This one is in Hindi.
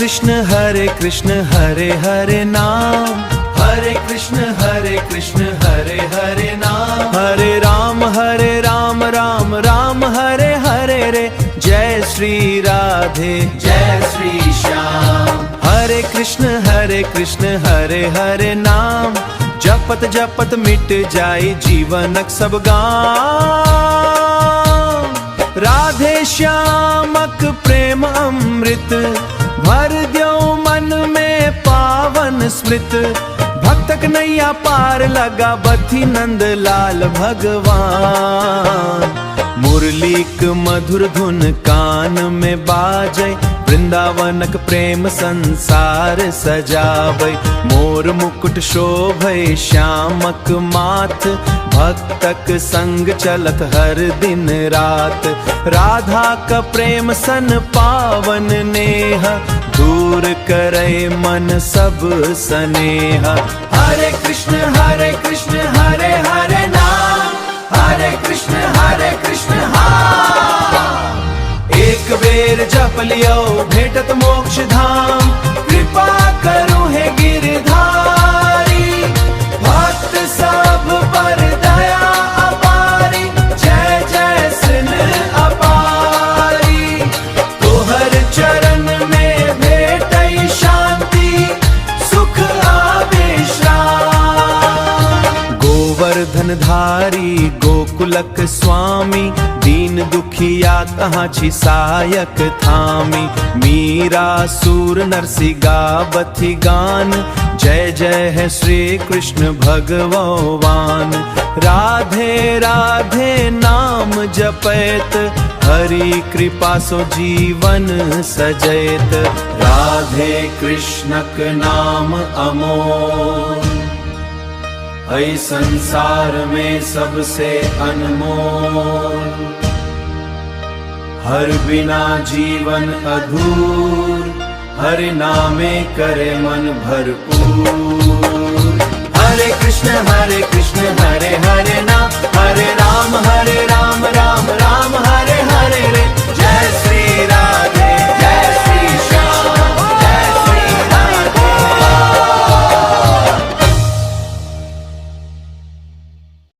कृष्ण हरे हरे नाम, हरे कृष्ण हरे हरे नाम, हरे राम राम राम हरे हरे रे। जय श्री राधे जय श्री श्याम। हरे कृष्ण हरे हरे नाम, जपत जपत मिट जाए जीवनक सब गाम। राधे श्यामक प्रेम अमृत, भर द्यो मन में पावन स्मृत। भक्तक नैया पार लगा बथी नंद लाल भगवान। मुरलीक मधुर धुन कान में बाजै, वृंदावनक प्रेम संसार सजाबै। मोर मुकुट शोभै श्यामक माथ, भक्तक संग चलत हर दिन रात। राधा का प्रेम सन पावन नेह, दूर करे मन सब सनेह। हरे कृष्ण हरे हरे नाम, हरे कृष्ण हा। एक बेर जप लियो भेटत मोक्ष धाम, कृपा करू है गिरधारी। भक्त सब पर दया अपारी, जय जय सिन अपारी। तोहर चरण में भेटई शांति, सुख आविश्राम। गोवर्धन धारी गोकुलक स्वामी, दीन दुखिया कहाँ छी सायक थामी। मीरा सूर नरसी गावथी गान, जय जय है श्री कृष्ण भगवान। राधे राधे नाम जपैत, हरि कृपा सो जीवन सजैत। राधे कृष्णक नाम अमोल, ऐ संसार में सबसे अनमोल। हर बिना जीवन अधूर, हरि नामे करे मन भरपूर। हरे कृष्ण हरे हरे नाम,